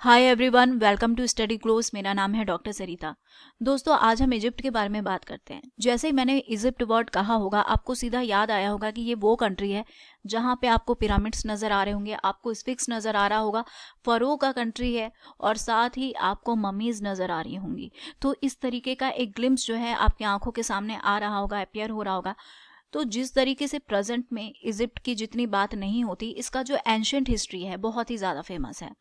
Hi everyone, welcome to study close. मेरा नाम है डॉक्टर सरिता। दोस्तों, आज हम इजिप्ट के बारे में बात करते हैं। जैसे ही मैंने इजिप्ट वर्ड कहा होगा, आपको सीधा याद आया होगा कि ये वो कंट्री है जहाँ पे आपको पिरामिड्स नज़र आ रहे होंगे, आपको स्फिंक्स नज़र आ रहा होगा, फ़रो का कंट्री है और साथ ही आपको ममीज़ नज़र आ रही होंगी। तो इस तरीके का एक ग्लिम्स जो है आपकी आंखों के सामने आ रहा होगा, अपियर हो रहा होगा। तो जिस तरीके से प्रेजेंट में इजिप्ट की जितनी बात नहीं होती, इसका जो एंशंट हिस्ट्री है बहुत ही ज़्यादा फेमस है।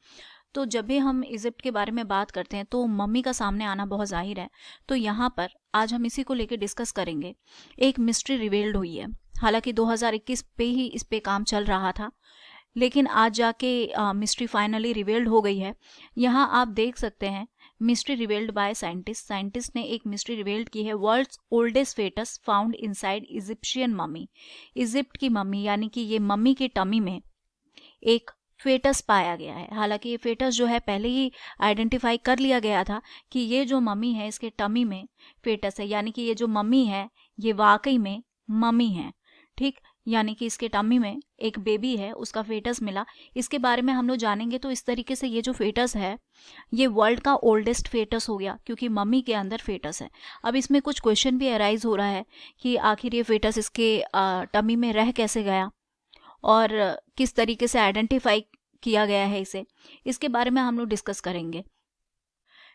तो जब भी हम इजिप्ट के बारे में बात करते हैं तो मम्मी का सामने आना बहुत जाहिर है। तो यहाँ पर आज हम इसी को लेकर डिस्कस करेंगे। एक मिस्ट्री रिवील्ड हुई है। हालांकि 2021 पे ही इस पे काम चल रहा था, लेकिन आज जाके मिस्ट्री फाइनली रिवील्ड हो गई है। यहाँ आप देख सकते हैं, मिस्ट्री रिवील्ड बाय साइंटिस्ट ने एक मिस्ट्री रिवील्ड की है। World's oldest fetus found inside Egyptian mummy. Egypt की मम्मी यानी कि ये मम्मी की टमी में एक फेटस पाया गया है। हालांकि ये फेटस जो है पहले ही आइडेंटिफाई कर लिया गया था कि ये जो मम्मी है इसके टमी में फेटस है, यानी कि ये जो मम्मी है ये वाकई में मम्मी है। ठीक, यानी कि इसके टमी में एक बेबी है, उसका फेटस मिला। इसके बारे में हम लोग जानेंगे। तो इस तरीके से ये जो फेटस है ये वर्ल्ड का ओल्डेस्ट फेटस हो गया, क्योंकि मम्मी के अंदर फेटस है। अब इसमें कुछ क्वेश्चन भी अराइज हो रहा है कि आखिर ये फेटस इसके टमी में रह कैसे गया और किस तरीके से आइडेंटिफाई किया गया है इसे। इसके बारे में हम लोग डिस्कस करेंगे।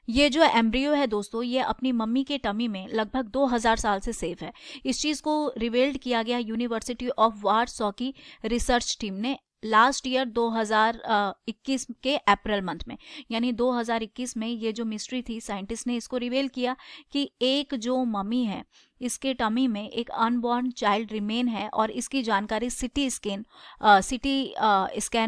ये जो एम्ब्रियो है दोस्तों, ये अपनी मम्मी के टमी में लगभग 2000 साल से सेफ है। इस चीज़ को रिवील्ड किया गया यूनिवर्सिटी ऑफ वार्सो की रिसर्च टीम ने लास्ट ईयर 2021 के अप्रैल मंथ में, यानी 2021 में ये जो मिस्ट्री थी, साइंटिस्ट ने इसको रिवील किया कि एक जो मम्मी है इसके टमी में एक अनबॉर्न चाइल्ड रिमेन है और इसकी जानकारी सिटी स्कैन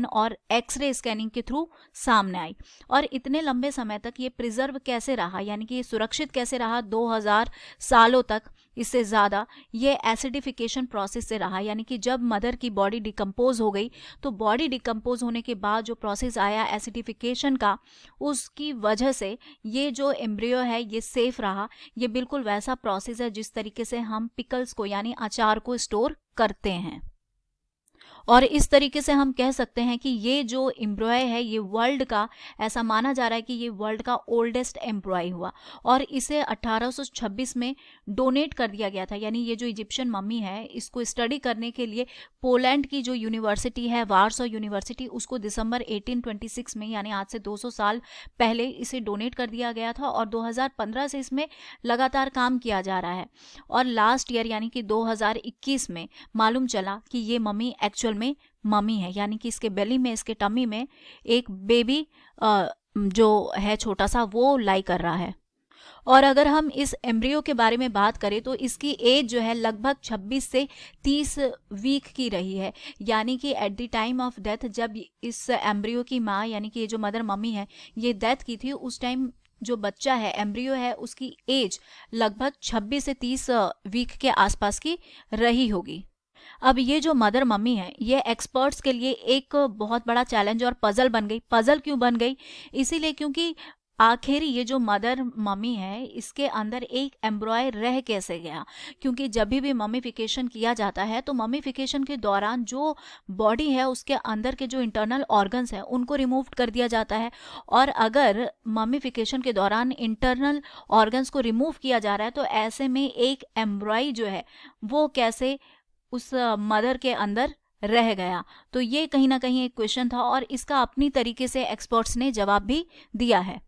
और एक्सरे स्कैनिंग के थ्रू सामने आई। और इतने लंबे समय तक ये प्रिजर्व कैसे रहा, यानी कि ये सुरक्षित कैसे रहा 2000 सालों तक, इससे ज़्यादा ये एसिडिफिकेशन प्रोसेस से रहा। यानी कि जब मदर की बॉडी डिकम्पोज हो गई तो बॉडी डिकम्पोज होने के बाद जो प्रोसेस आया एसिडिफिकेशन का, उसकी वजह से ये जो एम्ब्रियो है ये सेफ रहा। ये बिल्कुल वैसा प्रोसेस है जिस तरीके से हम पिकल्स को यानी अचार को स्टोर करते हैं। और इस तरीके से हम कह सकते हैं कि ये जो एम्ब्रॉय है ये वर्ल्ड का, ऐसा माना जा रहा है कि ये वर्ल्ड का ओल्डेस्ट एम्ब्रॉय हुआ और इसे 1826 में डोनेट कर दिया गया था। यानी ये जो इजिप्शियन मम्मी है इसको स्टडी करने के लिए पोलैंड की जो यूनिवर्सिटी है, वार्सो यूनिवर्सिटी, उसको दिसंबर 1826 में, यानी आज से 200 साल पहले इसे डोनेट कर दिया गया था और 2015 से इसमें लगातार काम किया जा रहा है। और लास्ट ईयर यानी कि 2021 में मालूम चला कि ये मम्मी एक्चुअल में मम्मी है, यानी कि इसके बेली में, इसके टमी में एक बेबी जो है छोटा सा, वो लाई कर रहा है। और अगर हम इस एम्ब्रियो के बारे में बात करें तो इसकी एज जो है लगभग 26 से 30 वीक की रही है। यानी कि at the time of death, जब इस एम्ब्रियो की माँ यानी कि ये जो मदर मम्मी है ये डेथ की थी, उस टाइम जो बच्चा है, एम्ब्रियो है, उसकी एज लगभग 26 से 30 वीक के आसपास की रही होगी। अब ये जो मदर मम्मी है ये एक्सपर्ट्स के लिए एक बहुत बड़ा चैलेंज और पजल बन गई। पजल क्यों बन गई? इसीलिए क्योंकि आखिर ये जो मदर मम्मी है इसके अंदर एक एम्ब्रॉय रह कैसे गया। क्योंकि जब भी मम्मीफिकेशन किया जाता है तो मम्मीफिकेशन के दौरान जो बॉडी है उसके अंदर के जो इंटरनल ऑर्गन्स हैं उनको रिमूव कर दिया जाता है। और अगर मम्मीफिकेशन के दौरान इंटरनल ऑर्गन्स को रिमूव किया जा रहा है तो ऐसे में एक एम्ब्रॉय जो है वो कैसे उस मदर के अंदर रह गया। तो ये कहीं ना कहीं एक क्वेश्चन था और इसका अपनी तरीके से एक्सपर्ट्स ने जवाब भी दिया है।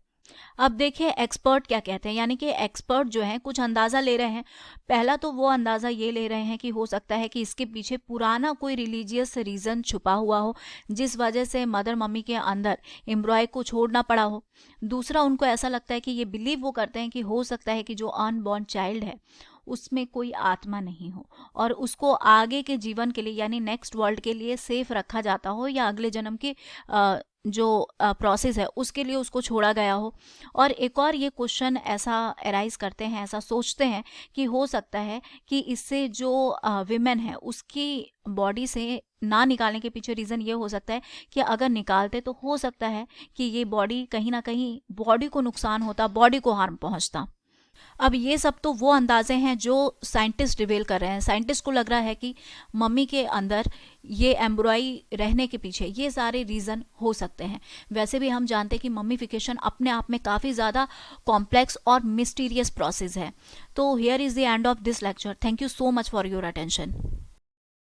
अब देखिए एक्सपर्ट क्या कहते हैं, यानी कि एक्सपर्ट जो हैं कुछ अंदाज़ा ले रहे हैं। पहला तो वो अंदाज़ा ये ले रहे हैं कि हो सकता है कि इसके पीछे पुराना कोई रिलीजियस रीज़न छुपा हुआ हो जिस वजह से मदर मम्मी के अंदर एम्ब्रॉय को छोड़ना पड़ा हो। दूसरा, उनको ऐसा लगता है कि ये बिलीव वो करते हैं कि हो सकता है कि जो अनबॉर्न चाइल्ड है उसमें कोई आत्मा नहीं हो और उसको आगे के जीवन के लिए यानी नेक्स्ट वर्ल्ड के लिए सेफ रखा जाता हो, या अगले जन्म के जो प्रोसेस है उसके लिए उसको छोड़ा गया हो। और एक और ये क्वेश्चन ऐसा अराइज करते हैं, ऐसा सोचते हैं कि हो सकता है कि इससे जो विमेन है उसकी बॉडी से ना निकालने के पीछे रीज़न ये हो सकता है कि अगर निकालते तो हो सकता है कि ये बॉडी कहीं ना कहीं बॉडी को नुकसान होता, बॉडी को हार्म पहुंचता। अब ये सब तो वो अंदाजे हैं जो साइंटिस्ट रिवील कर रहे हैं। साइंटिस्ट को लग रहा है कि मम्मी के अंदर ये एम्ब्रॉय रहने के पीछे ये सारे रीज़न हो सकते हैं। वैसे भी हम जानते हैं कि मम्मीफिकेशन अपने आप में काफ़ी ज़्यादा कॉम्प्लेक्स और मिस्टीरियस प्रोसेस है। तो here is the end of this lecture. Thank you so much for your attention.